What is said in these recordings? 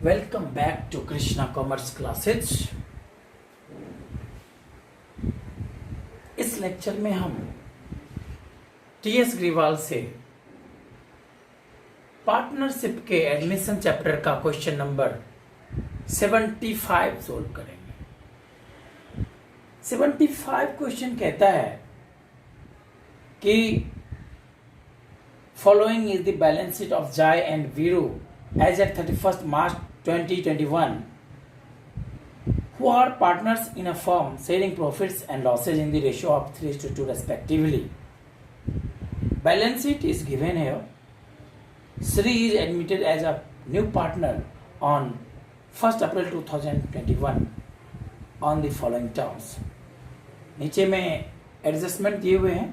Welcome back to Krishna commerce classes. इस lecture में हम टीएस ग्रीवाल से पार्टनरशिप के एडमिशन चैप्टर का क्वेश्चन नंबर 75 सोल्व करेंगे। 75 क्वेश्चन कहता है कि following is the balance sheet of Jay and Veeru as at 31st March 2021, who are partners in a firm sharing profits and losses in the ratio of 3:2 respectively. Balance sheet is given here. Sri is admitted as a new partner on 1st April 2021 on the following terms. नीचे में adjustment दिए हुए हैं।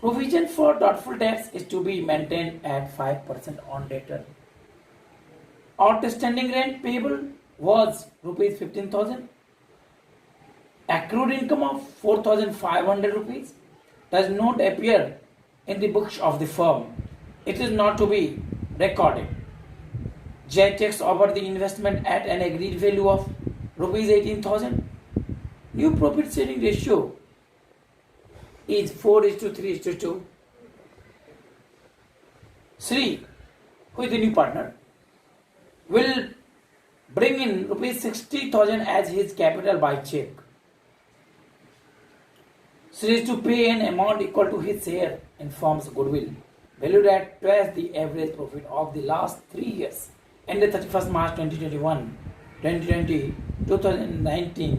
Provision for doubtful debts is to be maintained at 5% on debtor. Outstanding rent payable was rupees 15,000. Accrued income of 4,500 rupees does not appear in the books of the firm. It is not to be recorded. J takes over the investment at an agreed value of rupees 18,000. New profit sharing ratio is 4:3:2. Sri, who is the new partner, will bring in rupees 60,000 as his capital by check. Sri is to pay an amount equal to his share in firm's goodwill, valued at twice the average profit of the last 3 years, ended 31st March 2021, 2020, 2019,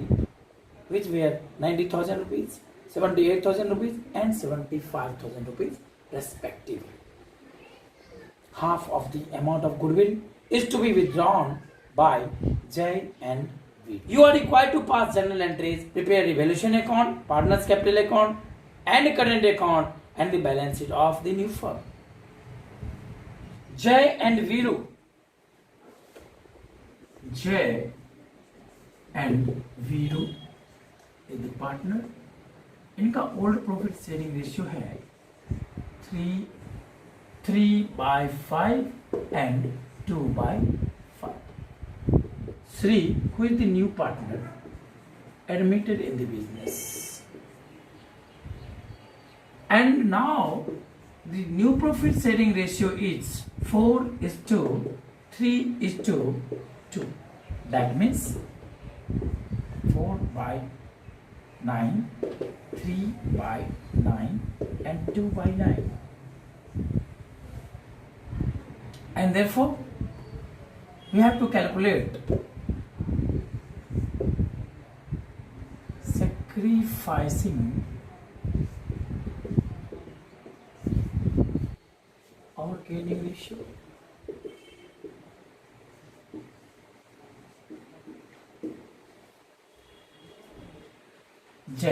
which were 90,000 rupees, 78,000 rupees and 75,000 rupees respectively. Half of the amount of goodwill is to be withdrawn by J and V. You are required to pass journal entries, prepare revaluation account, partners capital account and current account and the balance sheet of the new firm. J and Viru. J and Viru is the partner. इनका old profit sharing ratio है 3/5 and 2/5. Sri, who is the new partner, admitted in the business, and now the new profit sharing ratio is 4:3:2. That means 4/9, 3/9 and 2/9, and therefore we have to calculate sacrificing our gaining ratio. J,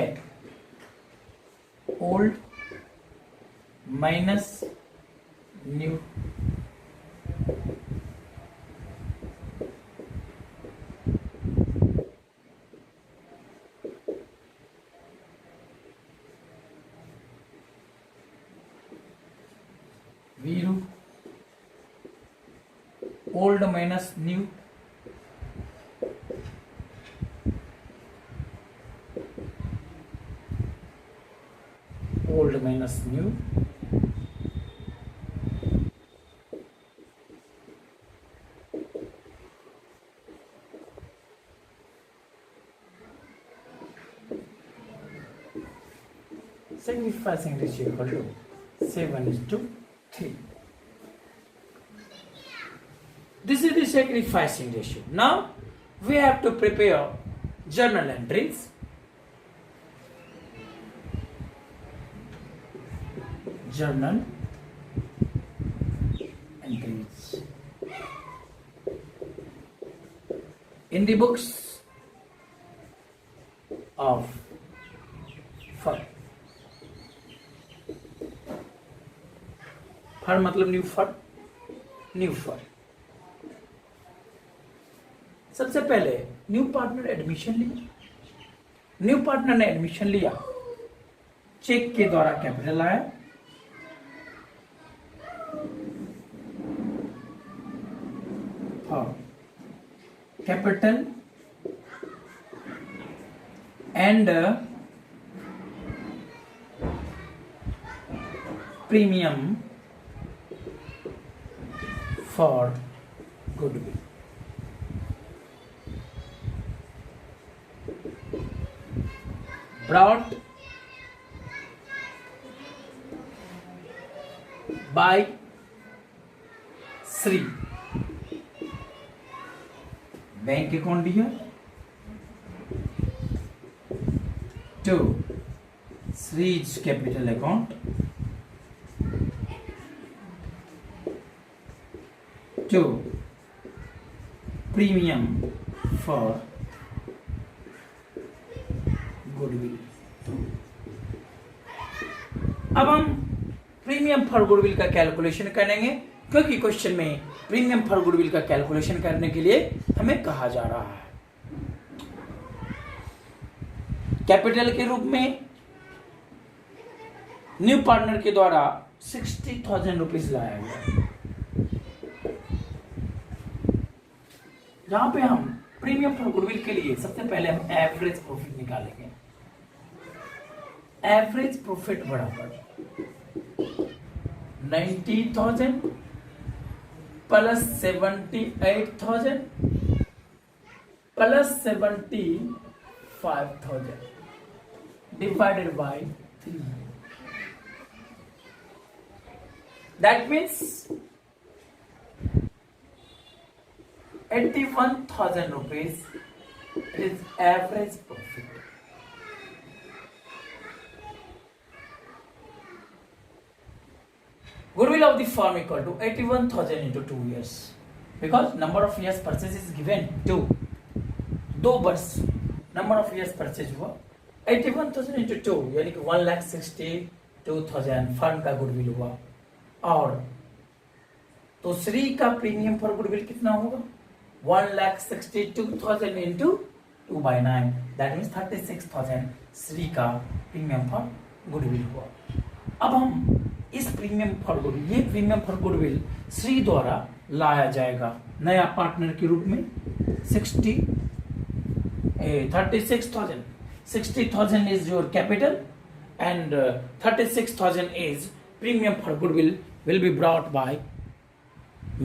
old minus new. Viru, old minus new. Old minus new. Sacrificing ratio equal to 7:3. This is the sacrificing ratio. Now we have to prepare journal entries. Journal entries in the books of firm. Firm मतलब new firm, new firm. सबसे पहले new partner admission लिया। New partner ने admission लिया, check के द्वारा capital आया, for capital and premium for goodwill. Brought by Sri. Bank account here. 2. Sri's capital account. 2. Premium for goodwill. अब हम प्रीमियम फॉर गुडविल का कैलकुलेशन करेंगे, क्योंकि क्वेश्चन में प्रीमियम फॉर गुडविल का कैलकुलेशन करने के लिए हमें कहा जा रहा है. कैपिटल के रूप में न्यू पार्टनर के द्वारा 60,000 रुपीज लाया गया. जहां पे हम प्रीमियम फॉर गुडविल के लिए सबसे पहले हम एवरेज प्रॉफिट निकालेंगे. एवरेज प्रॉफिट बराबर 90,000 plus 78,000 plus 75,000 divided by 3. That means 81,000 rupees is average profit. Goodwill of the firm equal to 81,000 into 2 years, because number of years purchase is given 2. 2 वर्ष number of years purchase हुआ 81,000 into 2 यानी कि 1,62,000 firm का goodwill हुआ. और तो श्री का premium for goodwill कितना होगा? 1,62,000 into 2/9, that means 36,000 श्री का प्रीमियम फॉर गुडविल हुआ. अब हम इस प्रीमियम फॉर गुडविल, ये प्रीमियम फॉर गुडविल श्री द्वारा लाया जाएगा नया पार्टनर के रूप में. 36,000 60,000 is your capital and 36,000 is premium for goodwill will be brought by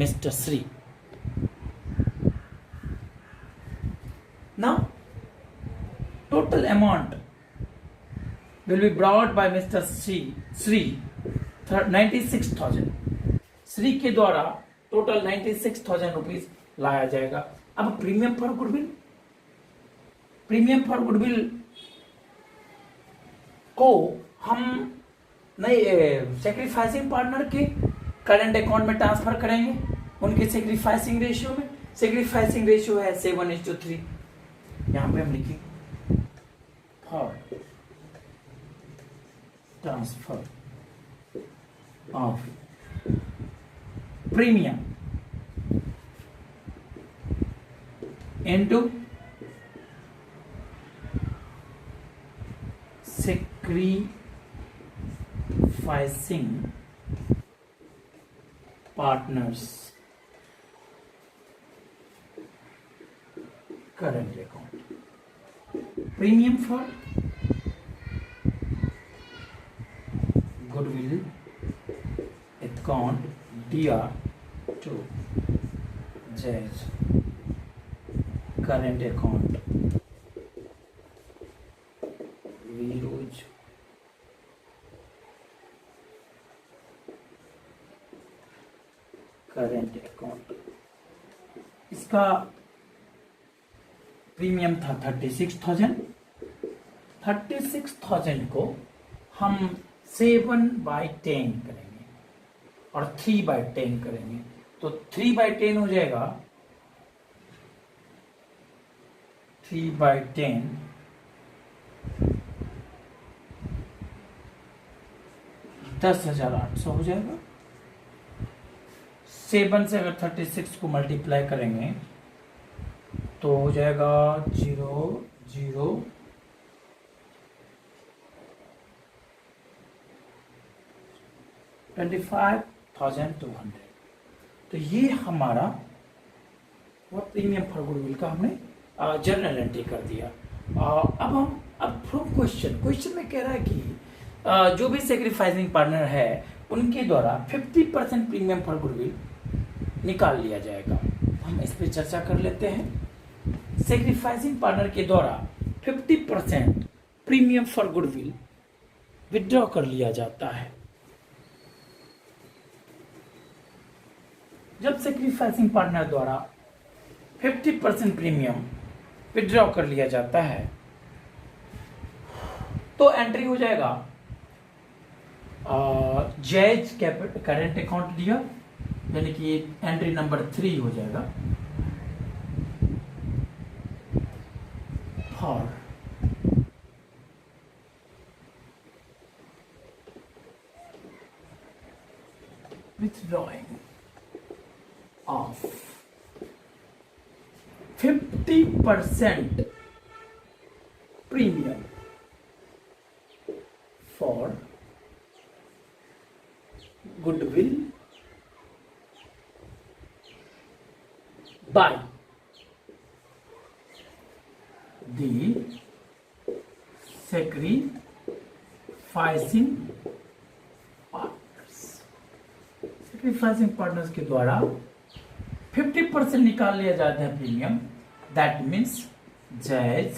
Mr. Sri. Now total amount will be brought by Mr. Sri 96,000. Shri के द्वारा टोटल 96,000 रुपीज लाया जाएगा. अब प्रीमियम फॉर गुडविल को हम नए सेक्रीफाइसिंग पार्टनर के करंट अकाउंट में ट्रांसफर करेंगे. उनके सेक्रीफाइसिंग रेशियो में, सेक्रीफाइसिंग रेशियो है 7:3. यहां पे हम लिखेंगे for transfer of premium into sacrificing partners current account. Premium for goodwill account DR to Jazz current account Viroj current account. इसका प्रीमियम था 36,000. 36,000 को हम 7/10 करेंगे और 3/10 करेंगे, तो 3/10 हो जाएगा 3/10 10,800 हो जाएगा. 7 से अगर 36 को मल्टीप्लाई करेंगे तो हो जाएगा 0 0 25,200. तो ये हमारा और प्रीमियम फॉर गुडविल का हमने जर्नल एंट्री कर दिया। अब फ्रॉम क्वेश्चन में कह रहा है कि जो भी सेक्रीफाइसिंग पार्टनर है उनके द्वारा 50% प्रीमियम फॉर गुडविल निकाल लिया जाएगा। हम इस पर चर्चा कर लेते हैं। सेक्रीफाइसिंग पार्टनर के द्वारा 50% प्रीमियम फॉर गुडविल विड्रॉ कर लिया जाता है। जब सेक्रीफाइसिंग पार्टनर द्वारा 50% प्रीमियम विड्रॉ कर लिया जाता है तो एंट्री हो जाएगा जायज करेंट अकाउंट दिया, यानी कि एंट्री नंबर 3 हो जाएगा for withdrawing of 50% premium for goodwill by the sacrificing partners। sacrificing partners के द्वारा 50% निकाल लिया जाता है premium. That means Jay's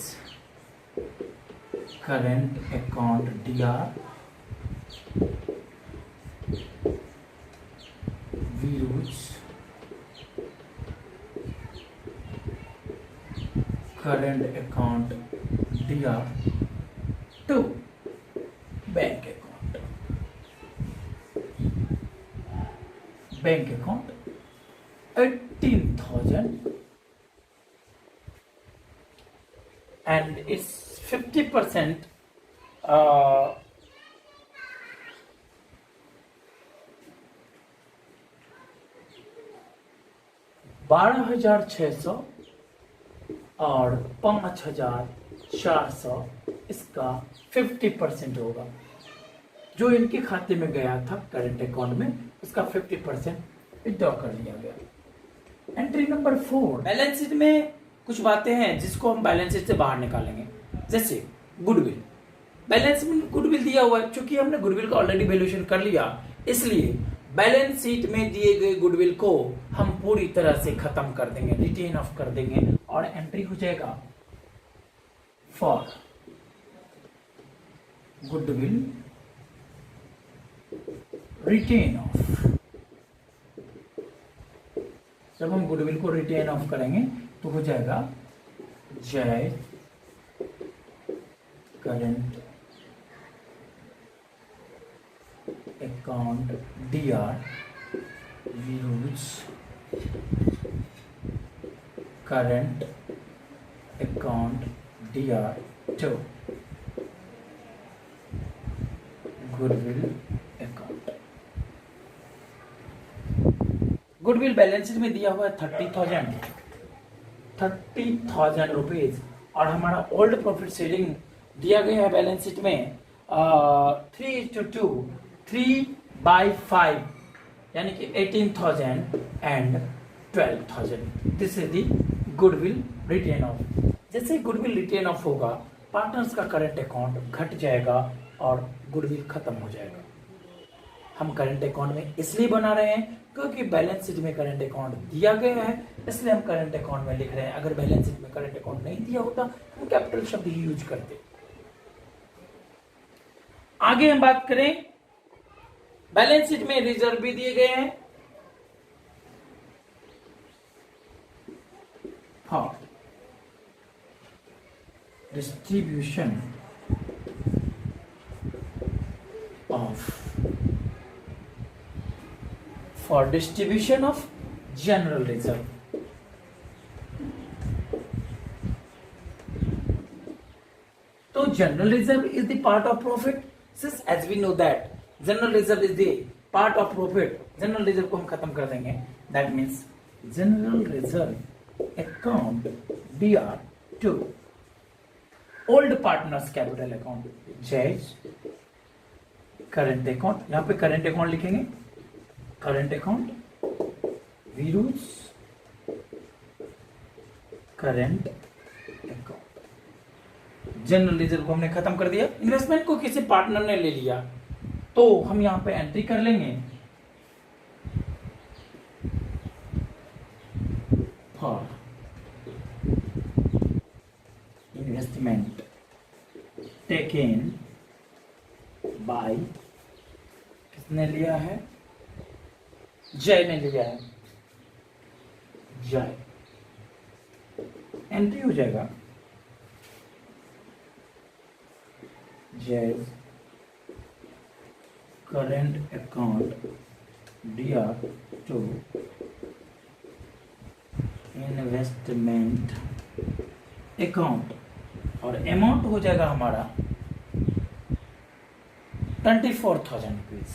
current account DR Veeru's current account DR to bank account 18,000 and it's 50% 12,600 और 5,400 इसका 50% होगा। जो इनके खाते में गया था करंट अकाउंट में उसका 50% विड्रॉ कर लिया गया। एंट्री नंबर 4, बैलेंस शीट में कुछ बातें हैं जिसको हम बैलेंस शीट से बाहर निकालेंगे। जैसे गुडविल, बैलेंस में गुडविल दिया हुआ है, क्योंकि हमने गुडविल का ऑलरेडी वैल्यूएशन कर लिया, इसलिए बैलेंस शीट में दिए गए गुडविल को हम पूरी तरह से खत्म कर देंगे, रिटेन ऑफ कर देंगे और एंट्री हो जाएगा फॉर गुडविल रिटेन ऑफ। जब हम गुडविल को रिटेन ऑफ करेंगे तो हो जाएगा जायज करंट अकाउंट DR यूज current account DR to goodwill account. Goodwill balance sheet में दिया हुआ है 30,000 रुपीज और हमारा ओल्ड प्रॉफिट शेयरिंग दिया गया है बैलेंस शीट में 3:2 3/5 यानी कि 18,000 and 12,000। This is the goodwill written off. जैसे गुडविल रिटेन ऑफ होगा पार्टनर्स का करंट अकाउंट घट जाएगा और गुडविल खत्म हो जाएगा। हम करंट अकाउंट में इसलिए बना रहे हैं क्योंकि बैलेंस शीट में करंट अकाउंट दिया गया है, इसलिए हम करंट अकाउंट में लिख रहे हैं। अगर बैलेंस शीट में करंट अकाउंट नहीं दिया होता हम कैपिटल शब्द ही यूज करते। आगे हम बात करें, बैलेंस शीट में रिजर्व भी दिए गए हैं for distribution of general reserve. तो general reserve is the part of profit, since as we know that general reserve is the part of profit. General reserve को हम खत्म कर देंगे। That means general reserve account DR to old partners capital account जायज current account. यहां पे current account लिखेंगे, current account वीरूज करंट अकाउंट। जनरल रिजर्व को हमने खत्म कर दिया। इन्वेस्टमेंट को किसी पार्टनर ने ले लिया तो हम यहां पे एंट्री कर लेंगे फॉर इन्वेस्टमेंट टेकन बाय, किसने लिया है? जय ने लिया है। जय एंट्री हो जाएगा जय करंट अकाउंट दियर टू इन्वेस्टमेंट अकाउंट, और अमाउंट हो जाएगा हमारा 24,000 रुपीज।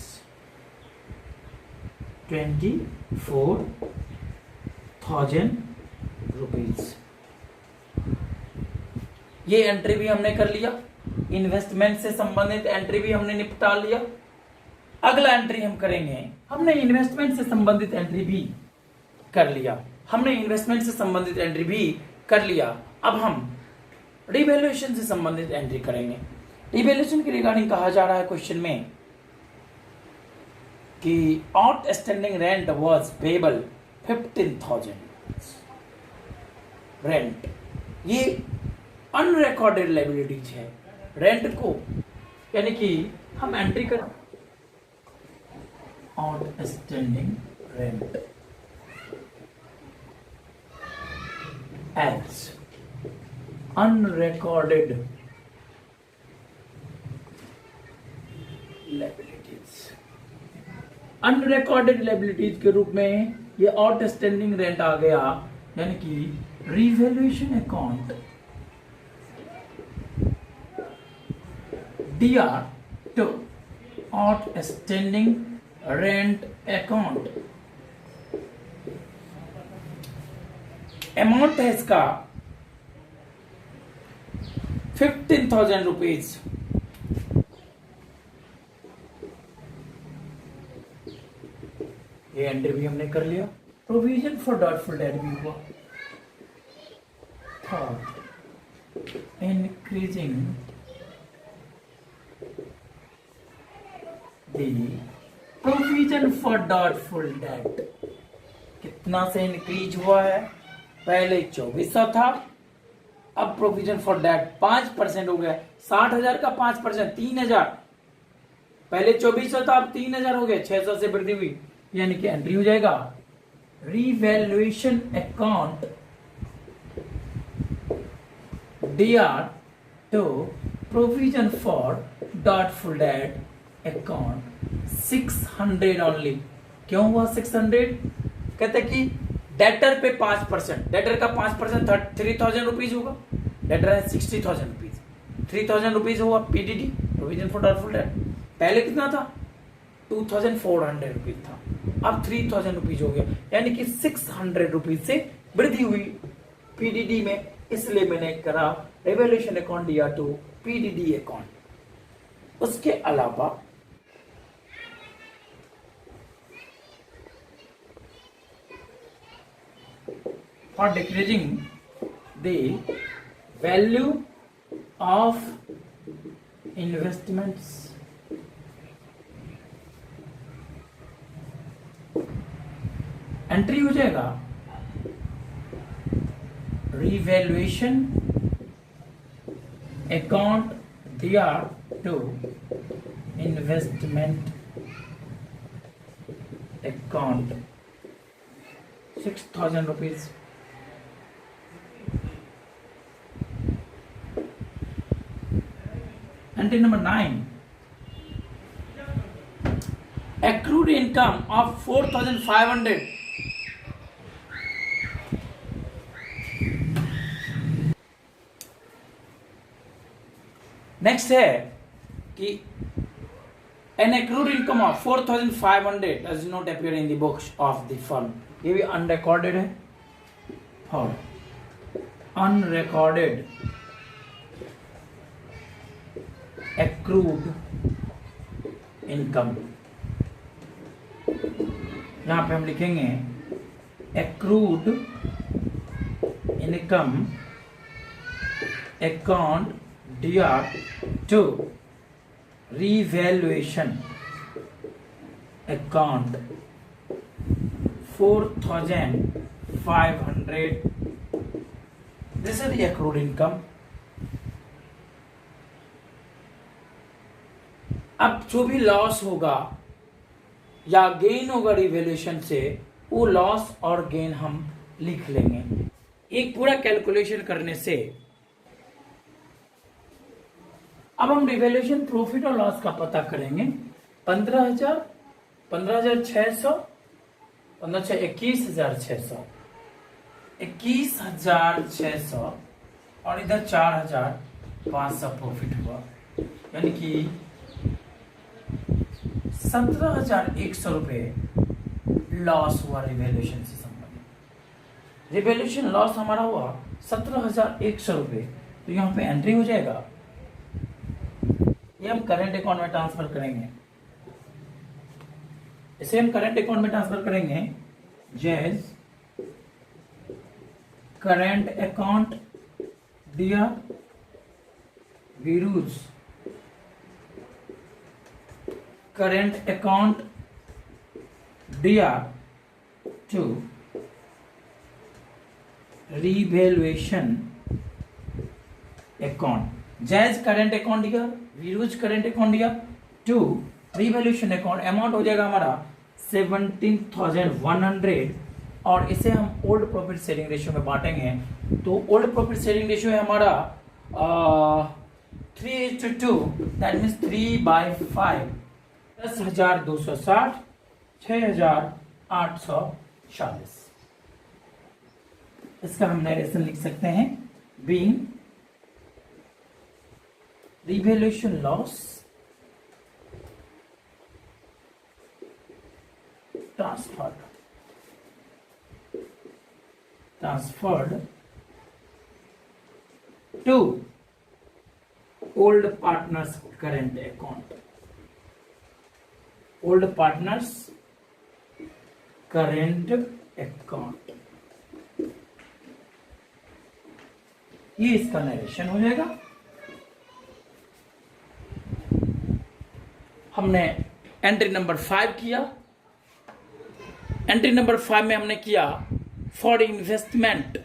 24,000 रुपीज। ये एंट्री भी हमने कर लिया, इन्वेस्टमेंट से संबंधित एंट्री भी हमने निपटा लिया। अगला एंट्री हम करेंगे, हमने इन्वेस्टमेंट से संबंधित एंट्री भी कर लिया, हमने इन्वेस्टमेंट से संबंधित एंट्री भी कर लिया। अब हम रिवैल्यूएशन से संबंधित एंट्री करेंगे। रिवैल्यूएशन के रिगार्डिंग कहा जा रहा है क्वेश्चन में कि outstanding rent was payable 15,000 rent. ये अनरिकॉर्डेड लायबिलिटीज है। रेंट को यानी कि हम एंट्री कर outstanding rent as unrecorded liabilities. Unrecorded liabilities के रूप में ये आउटस्टैंडिंग रेंट आ गया, यानी कि revaluation account DR to outstanding rent account। Amount है इसका 15,000 रुपीज। ये एंट्री भी हमने कर लिया। प्रोविजन फॉर डाउटफुल डेट भी हुआ। Increasing provision for doubtful date कितना से इंक्रीज हुआ है? पहले 2400 था, अब प्रोविजन फॉर डेट 5% हो गया। 60,000 का 5% 3,000। पहले 2400 था, अब 3,000 हो गया, 600 से वृद्धि हुई, यानी कि एंट्री हो जाएगा revaluation account DR to provision for doubtful debt account 600 only. क्यों हुआ 600? कहते कि डेटर पे 5%, डेटर का 5% 3,000 रुपीज होगा। डेटर है 60,000 रुपीज, 3,000 रुपीज होगा PDD, provision for doubtful date. पहले कितना था? 2,400 रुपीज था, अब 3,000 रुपीज हो गया, यानी कि 600 रुपीज से वृद्धि हुई PDD में। इसलिए मैंने करा रिवैल्यूएशन अकाउंट दिया टू PDD अकाउंट। उसके अलावा for decreasing the value of investments, entry हो जाएगा revaluation account DR to investment account 6,000 rupees. Entry number 9, accrued income of 4,500। Next है कि an accrued income of 4,500 does not appear in the books of the firm। ये भी unrecorded है। और unrecorded accrued income, यहां पे हम लिखेंगे accrued income account due to revaluation account 4,500. This is the accrued income. अब जो भी लॉस होगा या गेन होगा रिवैल्यूएशन से, वो लॉस और गेन हम लिख लेंगे। एक पूरा कैलकुलेशन करने से अब हम रिवैल्यूएशन प्रॉफिट और लॉस का पता करेंगे। 15,000, 15,600, 15,600, 21,600, 21,600 और इधर 4,500 प्रॉफिट हुआ, यानी कि 17,100 रुपए लॉस हुआ रिवैल्यूएशन से संबंधित। रिवैल्यूएशन लॉस हमारा हुआ 17,100 रुपए, तो यहाँ पे एंट्री हो जाएगा। ये हम करंट अकाउंट में ट्रांसफर करेंगे। इसे हम करंट अकाउंट में ट्रांसफर करेंगे। जैज करंट अकाउंट दिया विरुद्ध करंट अकाउंट दिया टू रिवैल्यूएशन अकाउंट। जैज करंट अकाउंट दिया विरुद्ध करंट अकाउंट दिया टू रिवैल्यूएशन अकाउंट। अमाउंट हो जाएगा हमारा 17,100 और इसे हम ओल्ड प्रॉफिट शेयरिंग रेशियो में बांटेंगे। तो ओल्ड प्रॉफिट शेयरिंग रेशियो है हमारा 3:2, दैट मीन्स 3/5। 10,260, 6,840। इसका हम नरेशन लिख सकते हैं। Being revaluation loss transferred to old partners current account. Old partners current account, ये इसका नरेशन हो जाएगा। हमने एंट्री नंबर 5 किया। एंट्री नंबर 5 में हमने किया for investment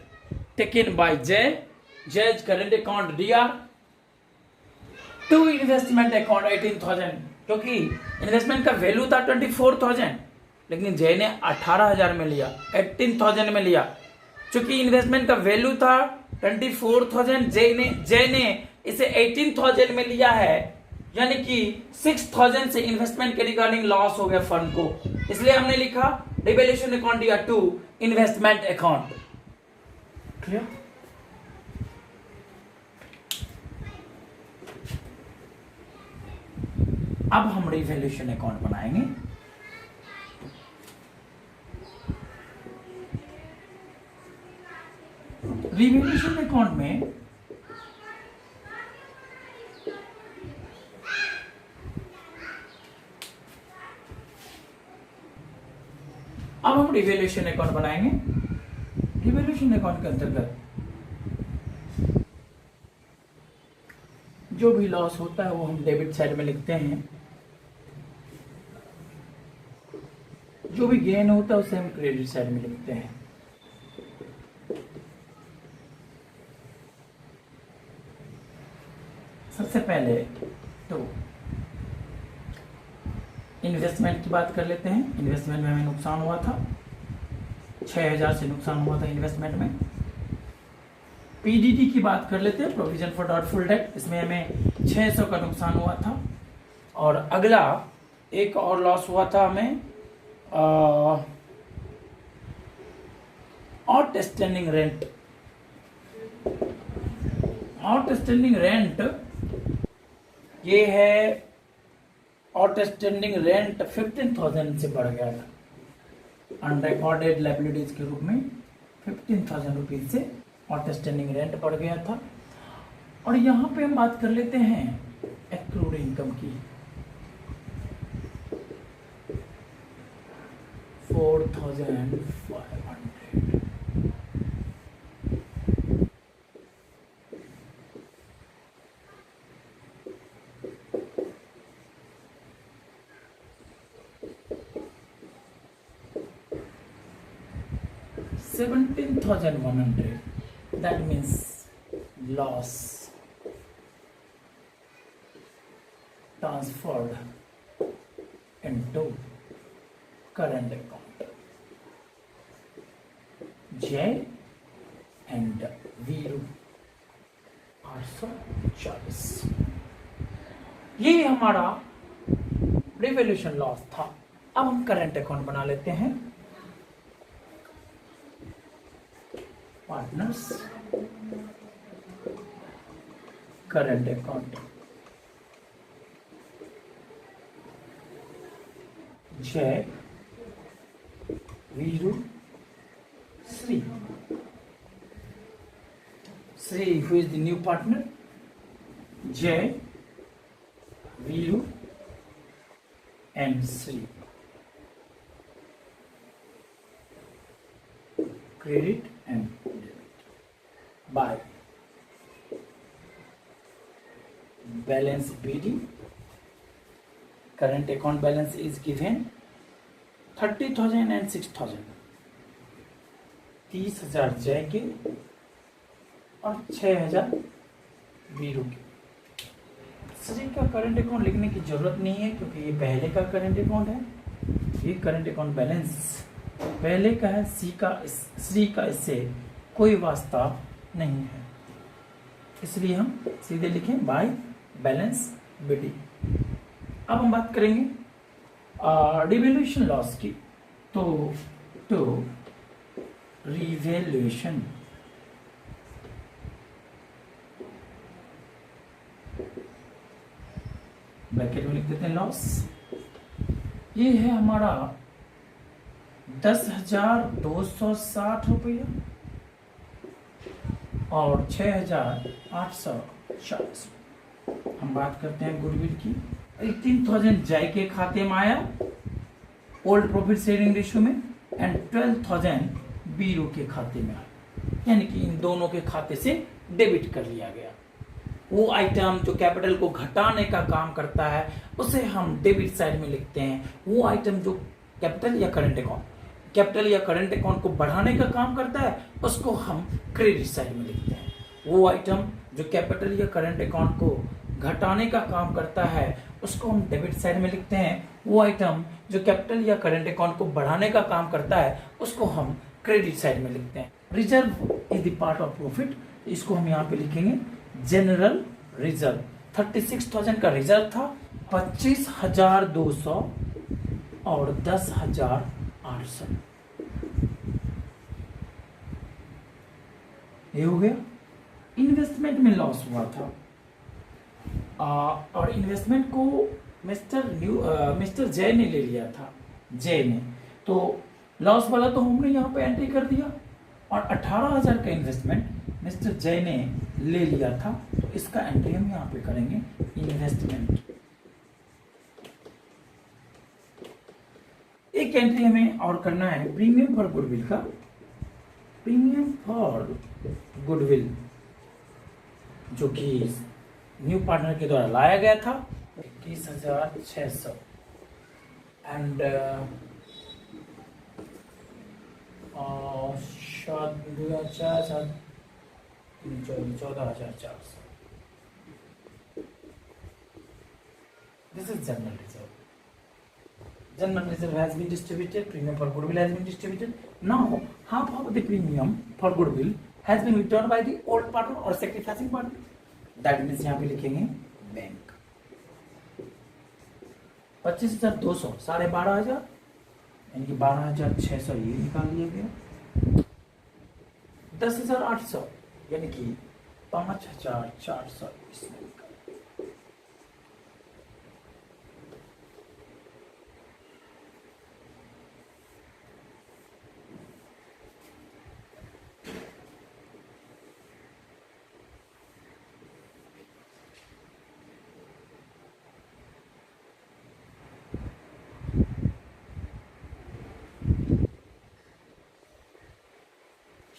taken by jazz current account दिया टू इन्वेस्टमेंट अकाउंट 18,000, क्योंकि इन्वेस्टमेंट का वैल्यू था 24,000, लेकिन जय ने 18,000 में लिया, 18,000 में लिया। क्योंकि इन्वेस्टमेंट का वैल्यू था 24,000, जय ने इसे 18,000 में लिया है, यानी कि 6,000 से इन्वेस्टमेंट के रिगार्डिंग लॉस हो गया फंड को, इसलिए हमने लिखा रिवैल्यूएशन अकाउंट दिया टू इन्वेस्टमेंट अकाउंट। क्लियर? अब हम रिवैल्यूएशन अकाउंट बनाएंगे। रिवैल्यूएशन अकाउंट में अब हम रिवैल्यूएशन अकाउंट बनाएंगे। रिवैल्यूएशन अकाउंट के अंतर्गत जो भी लॉस होता है वो हम डेबिट साइड में लिखते हैं, जो भी गेन होता है उसे हम क्रेडिट साइड में लिखते हैं। सबसे पहले तो इन्वेस्टमेंट की बात कर लेते हैं। इन्वेस्टमेंट में हमें नुकसान हुआ था, 6,000 से नुकसान हुआ था इन्वेस्टमेंट में। पीडीडी की बात कर लेते हैं, प्रोविजन फॉर डाउटफुल डेट, इसमें हमें 600 का नुकसान हुआ था। और अगला एक और लॉस हुआ था हमें आउटस्टैंडिंग रेंट। आउटस्टैंडिंग रेंट ये है, आउटस्टैंडिंग रेंट 15,000 से बढ़ गया था, अनरिकॉर्डेड लायबिलिटीज के रूप में 15,000 रुपीज से आउटस्टैंडिंग रेंट बढ़ गया था। और यहां पे हम बात कर लेते हैं एक्रूड इनकम की। 4,500 17,100. That means loss transferred into current account. J and Veeru 840. ये हमारा रिवॉल्यूशन लॉस था। अब हम करंट अकाउंट बना लेते हैं। पार्टनर्स करंट अकाउंट जय Veeru Shri who is the new partner? Jay, Veeru and Sri. Credit and debit. By balance BD. Current account balance is given 30,000 and 6,000. 30,000 जय के और 6,000 वीरू के। श्री का करंट अकाउंट लिखने की जरूरत नहीं है क्योंकि ये पहले का करंट अकाउंट है। ये करंट अकाउंट बैलेंस पहले का है। श्री का इससे कोई वास्ता नहीं है, इसलिए हम सीधे लिखें बाय बैलेंस बीडी। अब हम बात करेंगे रिवैल्यूएशन लॉस की। तो रिवैल्यूएशन ब्रैकेट में लिख देते हैं लॉस। ये है हमारा 10,260 रुपया और 6,840। हम बात करते हैं गुडविल की। 18,000 जय के खाते में आया ओल्ड प्रॉफिट शेयरिंग रेशियो में एंड 12,000 वीरू के खाते में आया, यानी कि इन दोनों के खाते से डेबिट कर लिया गया। वो आइटम जो कैपिटल को घटाने का काम करता है उसे हम डेबिट साइड में लिखते हैं। वो आइटम जो कैपिटल या करंट अकाउंट को बढ़ाने का काम करता है उसको हम क्रेडिट साइड में लिखते हैं। वो आइटम जो कैपिटल या करंट अकाउंट को घटाने का काम करता है उसको हम डेबिट साइड में लिखते हैं। वो आइटम जो कैपिटल या करंट अकाउंट को बढ़ाने का काम करता है उसको हम क्रेडिट साइड में लिखते हैं। Reserve is the part of profit, इसको हम यहाँ पे लिखेंगे जनरल रिजर्व। 36,000 का रिजर्व था, 25,200 और 10,800 ये हो गया। इन्वेस्टमेंट में लॉस हुआ था और इन्वेस्टमेंट को मिस्टर जय ने ले लिया था। जय ने तो लॉस वाला तो हमने यहाँ पे एंट्री कर दिया और 18,000 का इन्वेस्टमेंट मिस्टर जय ने ले लिया था, तो इसका एंट्री हम यहाँ पे करेंगे इन्वेस्टमेंट। एक एंट्री हमें और करना है प्रीमियम फॉर गुडविल का। प्रीमियम फॉर गुडविल जो कि न्यू पार्टनर के द्वारा लाया गया था 21,600 and 14,400। This is general reserve. General reserve has been distributed. Premium for goodwill has been distributed. Now, half of the premium for goodwill has been returned by the old partner or sacrificing partner. That means यहाँ पे लिखेंगे bank. 25,200 12,500 यानी कि 12,600 ये निकाल लिया गया। 10,800 यानी कि 5,400 इसमें निकाल।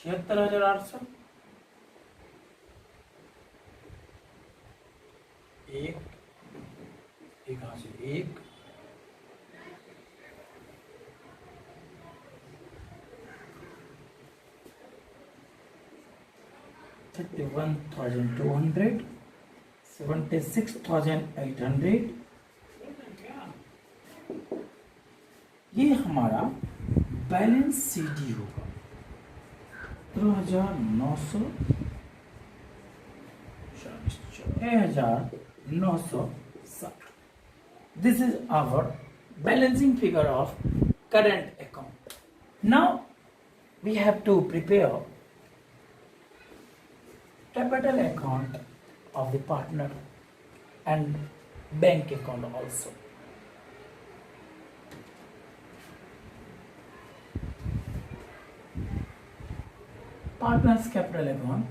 76,800 एक यहाँ से एक 31,200, 76,800, ये हमारा बैलेंस CD होगा 17,900, 6,960. This is our balancing figure of current account. Now we have to prepare capital account of the partner and bank account also. Partner's capital account.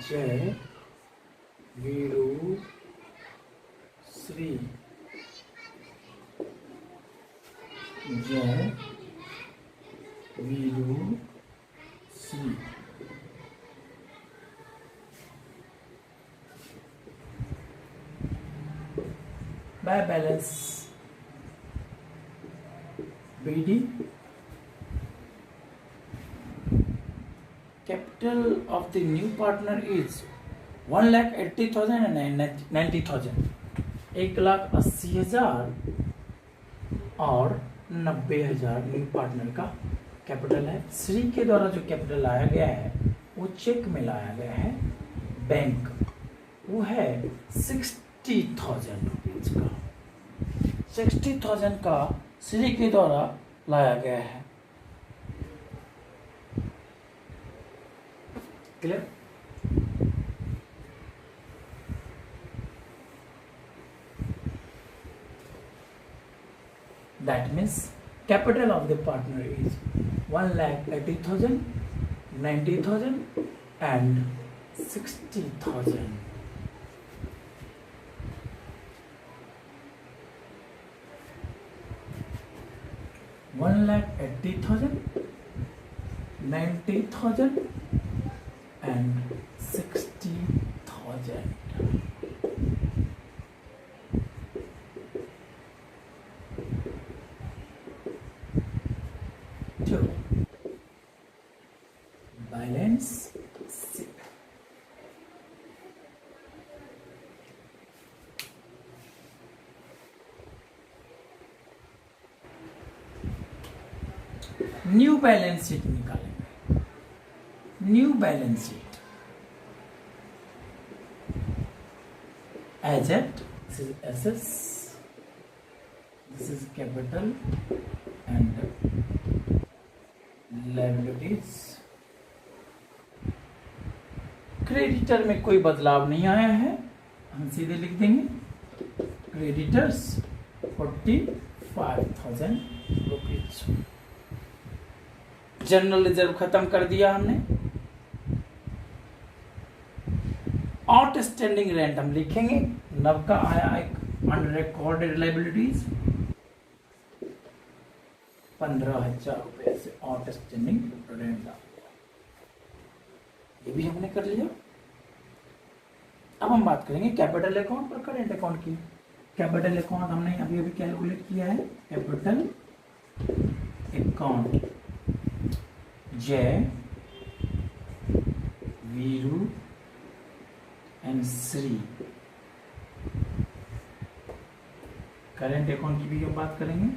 जय वीरू श्री, जय Veeru Shri, by balance BD, capital of the new partner is 1,80,000 and 90,000, 1,80,000 और 90,000 new partner का capital है। श्री के द्वारा जो capital लाया गया है वो चेक में लाया गया है बैंक, वो है 60,000 रुपीज का, 60,000 का श्री के द्वारा लाया गया है। Clear? That means capital of the partner is 1,80,000, 90,000 and 60,000. One lakh 80,000, 90,000 and 60,000. Two. Balance sheet. New balance sheet निकालेंगे। New balance sheet asset, this is assets, this is capital and liabilities. Creditor में कोई बदलाव नहीं आया है, हम सीधे लिख देंगे क्रेडिटर्स 45,000 रुपीज। जनरल रिजर्व खत्म कर दिया हमने। आउटस्टैंडिंग रेंट हम लिखेंगे, नव का आया एक अनरिकॉर्डेड लायबिलिटीज 15,000 रुपए से आउटस्टैंडिंग रेंट, ये भी हमने कर लिया। अब हम बात करेंगे कैपिटल अकाउंट और करेंट अकाउंट की। कैपिटल अकाउंट हमने अभी अभी कैलकुलेट किया है। कैपिटल अकाउंट जय, Veeru and Shri. Current account की भी हम बात करेंगे।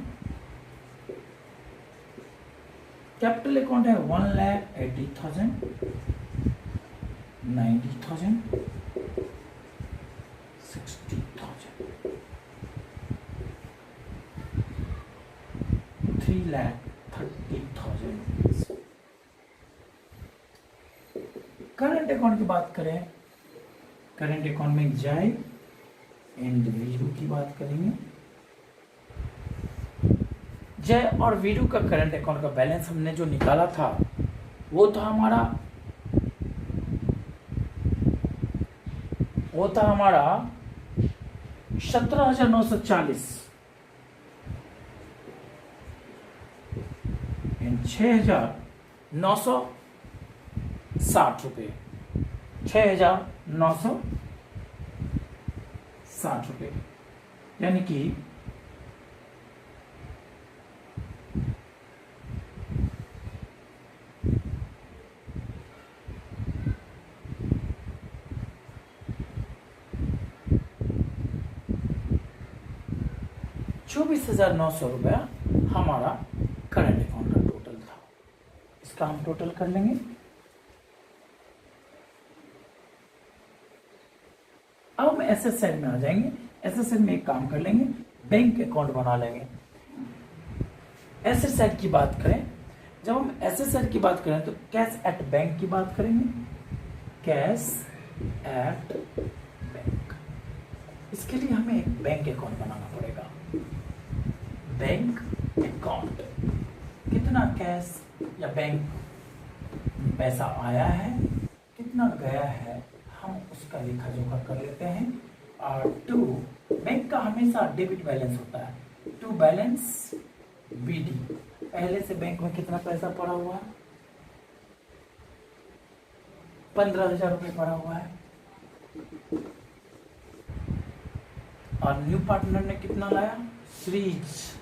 कैपिटल अकाउंट है 1,80,000, 90,000, 60,000, 3,30,000 रुपीज। करंट अकाउंट की बात करें, करंट अकाउंट में जय एंड वीरू की बात करेंगे। जय और वीरू का करंट अकाउंट का बैलेंस हमने जो निकाला था वो था हमारा 17,940 एंड 6,960 रुपये, 6,960 रुपये, यानी कि 24,900 रुपया हमारा करंट अकाउंट का टोटल था। इसका हम टोटल कर लेंगे। अब हम एसेट साइड में आ जाएंगे। एसेट साइड में एक काम कर लेंगे, बैंक अकाउंट बना लेंगे। एसेट साइड की बात करें, जब हम एसेट साइड की बात करें तो कैश एट बैंक की बात करेंगे। कैश एट बैंक, इसके लिए हमें एक बैंक अकाउंट बनाना पड़ेगा। बैंक अकाउंट, कितना कैश या बैंक पैसा आया है, कितना गया है, हम उसका लेखा जोखा कर लेते हैं। और टू, बैंक का हमेशा डेबिट बैलेंस होता है। टू बैलेंस बीडी, पहले से बैंक में कितना पैसा पड़ा हुआ है, 15,000 रुपये पड़ा हुआ है। और न्यू पार्टनर ने कितना लाया, श्रीज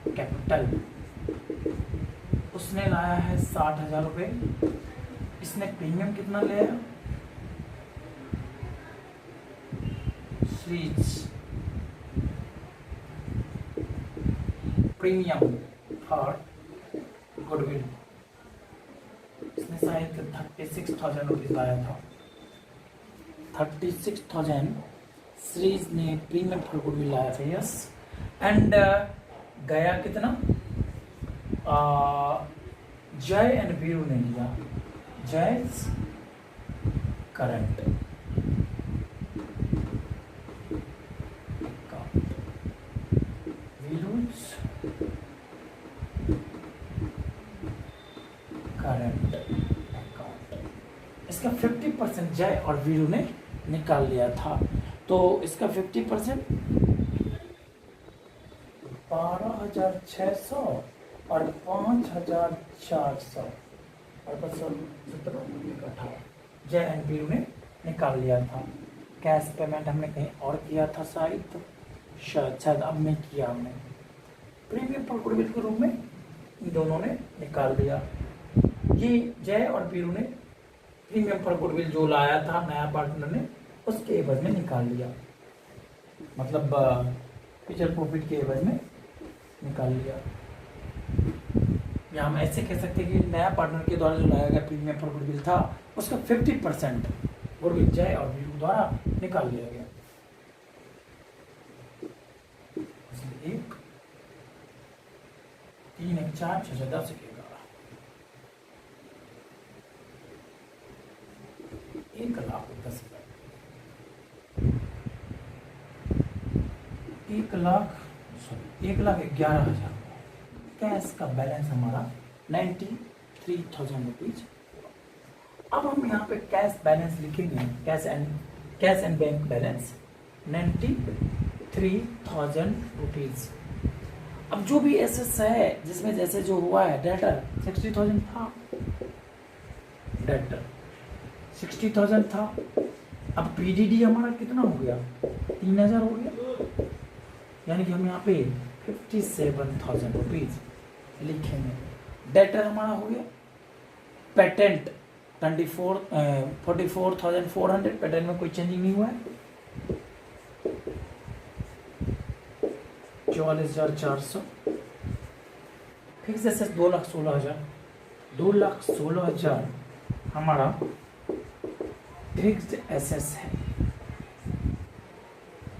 कैपिटल, उसने लाया है 60,000 रुपये। इसने प्रीमियम कितना लिया, श्रीज प्रीमियम और गुडविल, इसने शायद 36,000 रुपीज लाया था। 36,000 सीरीज ने प्रीमियम फॉर गुडविल लाया था, यस। एंड गया कितना, जय एंड वीरू ने लिया, जय करंट अकाउंट, वीरूज करंट अकाउंट। इसका 50% जय और वीरू ने निकाल लिया था। तो इसका 50% 12,600 और 5,400 और 17,18 जय एंड वीरू ने निकाल लिया था। कैश पेमेंट हमने कहीं और किया था शायद अब नहीं किया हमने। प्रीमियम फॉर गुडविल के रूप में इन दोनों ने निकाल लिया। ये जय और वीरू ने प्रीमियम फॉर गुडविल जो लाया था नया पार्टनर ने, उसके एवज में निकाल लिया, मतलब फ्यूचर प्रॉफिट के एवज में निकाल लिया। या हम ऐसे कह सकते हैं कि नया पार्टनर के द्वारा जो लाया गया प्रीमियम फॉर गुडविल था, उसका 50% गुडविल जय और वीरू द्वारा निकाल लिया गया। एक 3 1 4 6 6 10 1,10,000 1,11,000 कैश का बैलेंस हमारा 93,000 रुपीज। अब हम यहाँ पे कैश बैलेंस लिखेंगे, cash and bank balance 93,000 rupees. अब जो भी एसेट्स है जिसमें जैसे जो हुआ है, डेटर 60,000 था, डेटर 60,000 था। अब पीडीडी हमारा कितना हो गया, 3,000 हो गया, यानी कि हम यहाँ पे 57,000 रुपीज लिखेंगे। डेटर हमारा हो गया। पेटेंट 44,400, पेटेंट में कोई चेंजिंग नहीं हुआ है। 44,400। फिक्स एसेट्स 2,16,000, 2,16,000 हमारा फिक्स्ड एसेट्स है।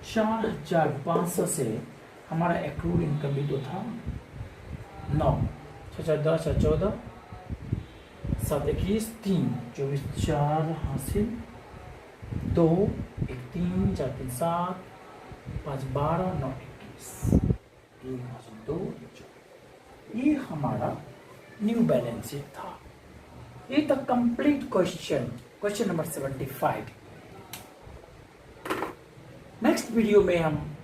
4,500 से हमारा एक्रूड इनकम भी तो था 9, 6 10 14 7 21 3 24 4 हासिल 2 1 3 4 3 7 5 12 9 21 1 2 ये हमारा न्यू बैलेंस शीट था। ये था complete question number 75। Next video में हम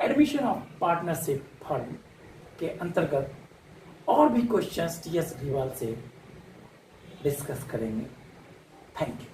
एडमिशन ऑफ पार्टनरशिप फर्म के अंतर्गत और भी क्वेश्चंस टीएस अग्रवाल से डिस्कस करेंगे। Thank you.